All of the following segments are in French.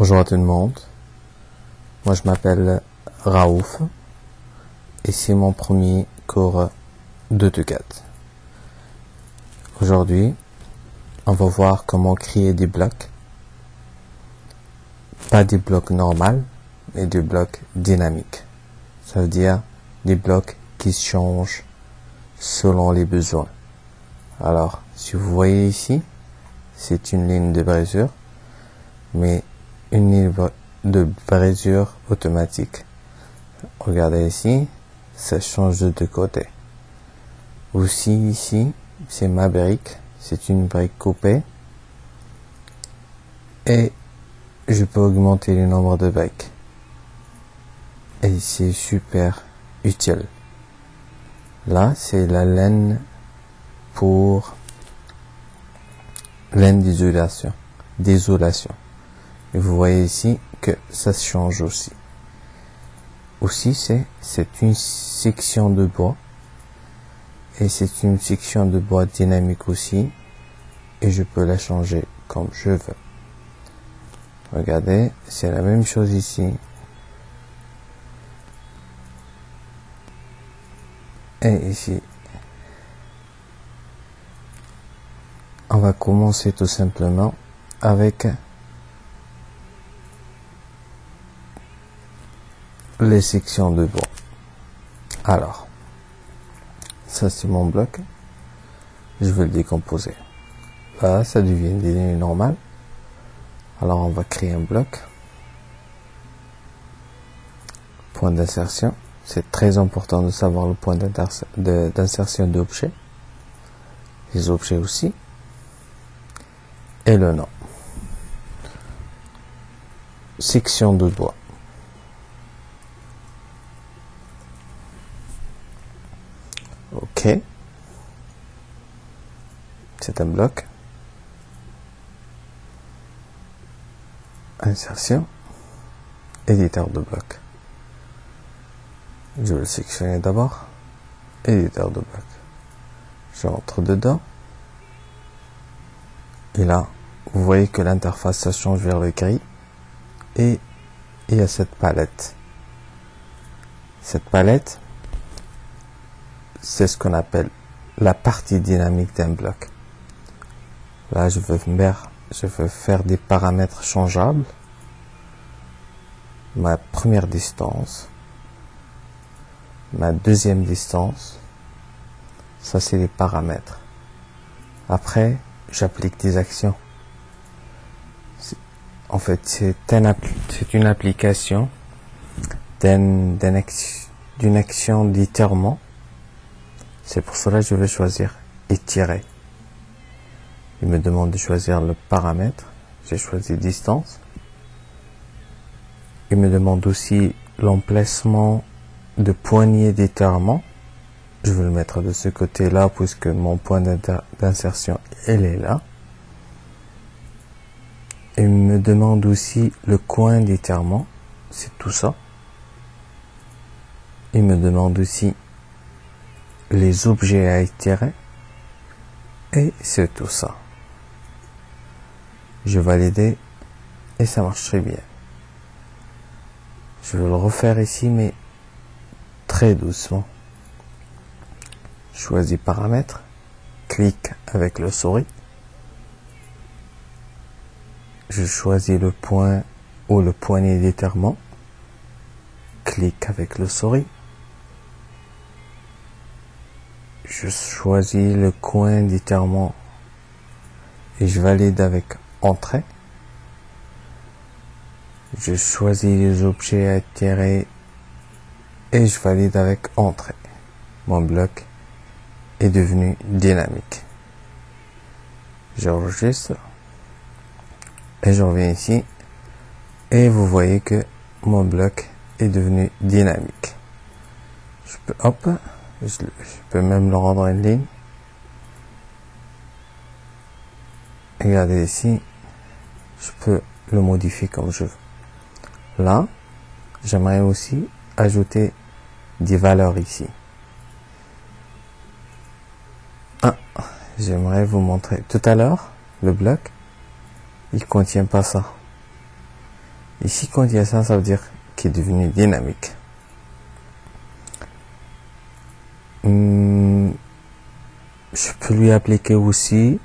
Bonjour à tout le monde, moi je m'appelle Raouf et c'est mon premier cours d'AutoCAD. Aujourd'hui, on va voir comment créer des blocs, pas des blocs normaux, mais des blocs dynamiques. Ça veut dire des blocs qui changent selon les besoins. Alors, si vous voyez ici, c'est une ligne de brisure, mais une ligne de brisure automatique. Regardez ici, ça change de deux côtés. Aussi ici, c'est ma brique, c'est une brique coupée. Et je peux augmenter le nombre de briques. Et c'est super utile. Là, c'est la laine pour laine d'isolation. Et vous voyez ici que ça change aussi. Aussi, c'est une section de bois. Et c'est une section de bois dynamique aussi. Et je peux la changer comme je veux. Regardez, c'est la même chose ici. Et ici. On va commencer tout simplement avec les sections de bois. Alors, ça c'est mon bloc. Je vais le décomposer. Là, ça devient des lignes normales. Alors, on va créer un bloc. Point d'insertion. C'est très important de savoir le point d'insertion d'objets. Les objets aussi. Et le nom. Section de bois. OK. C'est un bloc. Insertion. Éditeur de bloc. Je vais le sectionner d'abord. Éditeur de bloc. J'entre dedans. Et là, vous voyez que l'interface ça change vers le gris. Et il y a cette palette. Cette palette, c'est ce qu'on appelle la partie dynamique d'un bloc. Là, je veux faire des paramètres changeables. Ma première distance. Ma deuxième distance. Ça, c'est les paramètres. Après, j'applique des actions. En fait, c'est une application d'une action d'étirement. C'est pour cela que je vais choisir étirer. Il me demande de choisir le paramètre. J'ai choisi distance. Il me demande aussi l'emplacement de poignée d'étirement. Je vais le mettre de ce côté-là puisque mon point d'insertion, elle est là. Il me demande aussi le coin d'étirement. C'est tout ça. Il me demande aussi les objets à étirer. Et c'est tout ça. Je valide et ça marche très bien. Je vais le refaire ici, mais très doucement. Choisis paramètres. Clique avec le souris. Je choisis le point ou le poignet d'étirement. Clique avec le souris. Je choisis le coin d'étirement et je valide avec Entrée. Je choisis les objets à étirer et je valide avec Entrée. Mon bloc est devenu dynamique. J'enregistre et je reviens ici et vous voyez que mon bloc est devenu dynamique. Je peux même le rendre en ligne. Regardez ici, je peux le modifier comme je veux. Là, j'aimerais aussi ajouter des valeurs ici. J'aimerais vous montrer. Tout à l'heure, le bloc, il contient pas ça. Ici, quand il y a ça, ça veut dire qu'il est devenu dynamique. Je peux lui appliquer aussi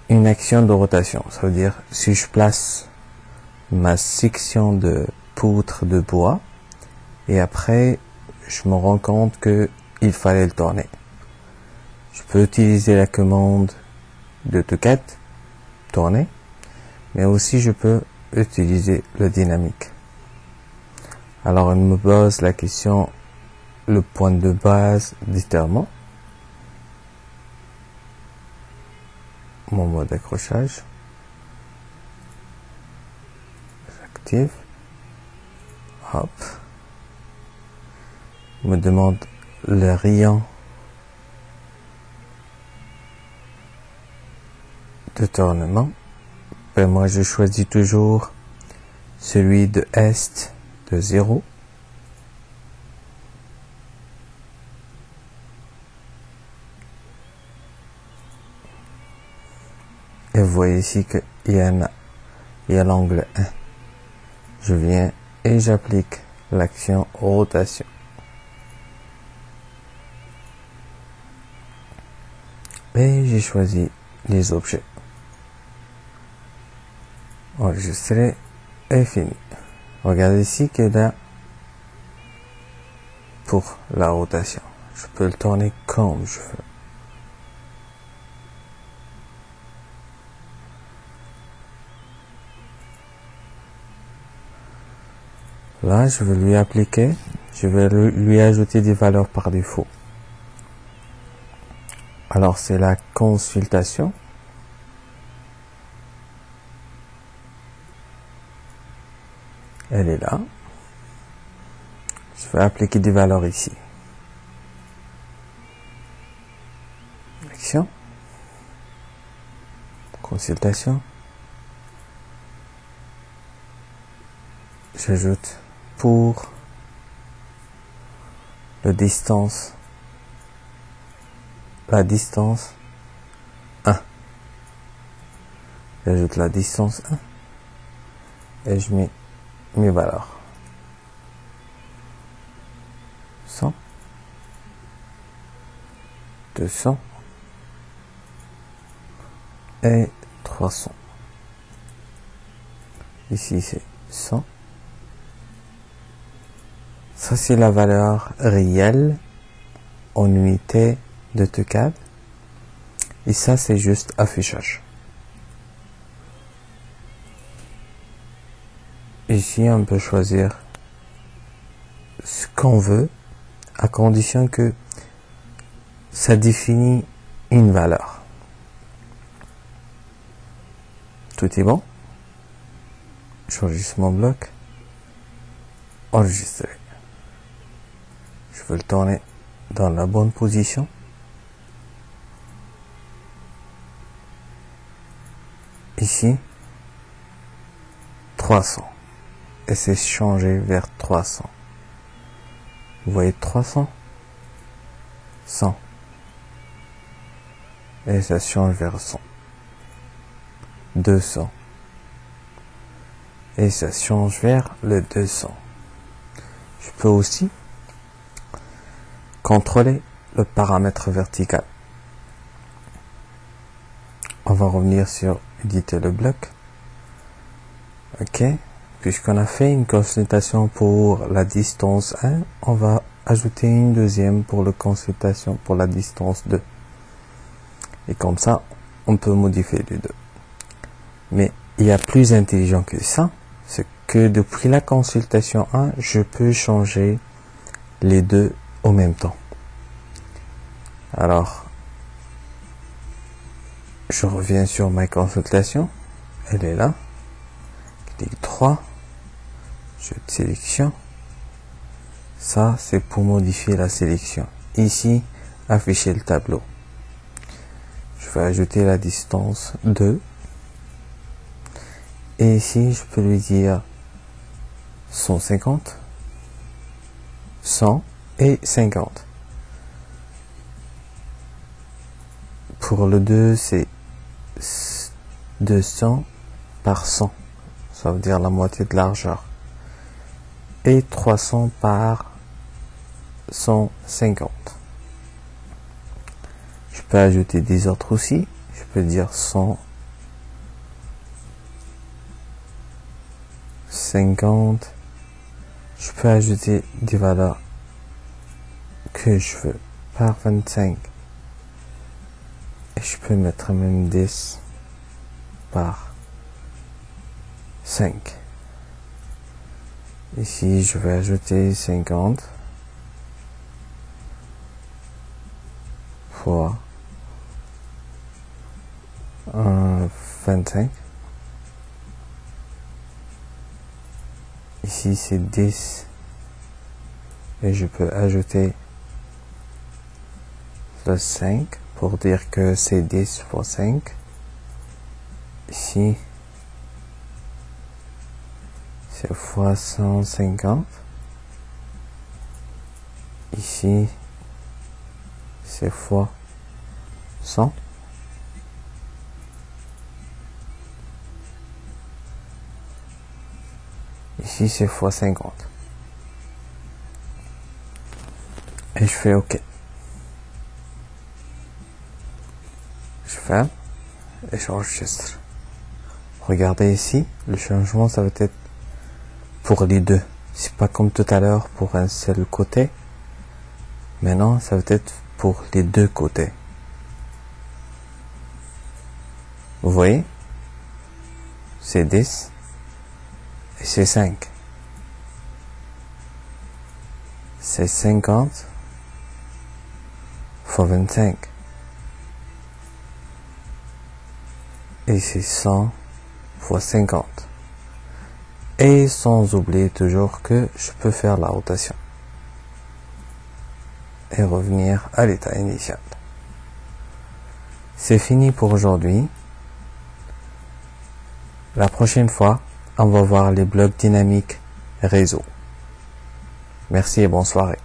une action de rotation. Ça veut dire, si je place ma section de poutre de bois, et après, je me rends compte que il fallait le tourner. Je peux utiliser la commande de AutoCAD, tourner, mais aussi je peux utiliser le dynamique. Alors, il me pose la question, le point de base d'étirement, mon mode d'accrochage, j'active, hop, il me demande le rayon de tournement. Ben moi je choisis toujours celui de est de 0. Et vous voyez ici qu'il y a l'angle 1. Je viens et j'applique l'action rotation. Et j'ai choisi les objets. Enregistrer et fini. Regardez ici qu'il y a pour la rotation. Je peux le tourner comme je veux. Là, je vais lui appliquer, je vais lui ajouter des valeurs par défaut. Alors, c'est la consultation. Elle est là. Je vais appliquer des valeurs ici. Action. Consultation. J'ajoute pour la distance 1. J'ajoute la distance 1 et je mets mes valeurs. 100, 200 et 300. Ici c'est 100. Ça c'est la valeur réelle en unité de AutoCAD. Et ça c'est juste affichage. Ici on peut choisir ce qu'on veut à condition que ça définit une valeur. Tout est bon. J'enregistre mon bloc. Enregistrer. Je veux le tourner dans la bonne position. Ici, 300. Et c'est changé vers 300. Vous voyez 300, 100. Et ça change vers 100. 200. Et ça change vers le 200. Je peux aussi contrôler le paramètre vertical. On va revenir sur éditer le bloc. Ok. Puisqu'on a fait une consultation pour la distance 1, on va ajouter une deuxième pour la consultation pour la distance 2. Et comme ça, on peut modifier les deux. Mais il y a plus intelligent que ça, c'est que depuis la consultation 1, je peux changer les deux au même temps. Alors, je reviens sur ma consultation. Elle est là. Clic 3. Je sélectionne. Ça, c'est pour modifier la sélection. Ici, afficher le tableau. Je vais ajouter la distance 2. Et ici, je peux lui dire 150, 100 et 50. Pour le 2, c'est 200 par 100. Ça veut dire la moitié de largeur. Et 300 par 150. Je peux ajouter des autres aussi. Je peux dire 150. Je peux ajouter des valeurs que je veux par 25. Et je peux mettre même 10 par 5. Ici, je vais ajouter 50 fois 25. Ici, c'est 10. Et je peux ajouter le 5 pour dire que c'est 10 fois 5. Ici, c'est fois 150. Ici, c'est fois 100. Ici, c'est fois 50. Et je fais OK. Je ferme et j'enregistre. Regardez ici, le changement, ça va être pour les deux. C'est pas comme tout à l'heure pour un seul côté. Maintenant, ça va être pour les deux côtés. Vous voyez? C'est 10 et c'est 5. C'est 50 fois 25. Et c'est 100 fois 50. Et sans oublier toujours que je peux faire la rotation. Et revenir à l'état initial. C'est fini pour aujourd'hui. La prochaine fois, on va voir les blocs dynamiques réseau. Merci et bonne soirée.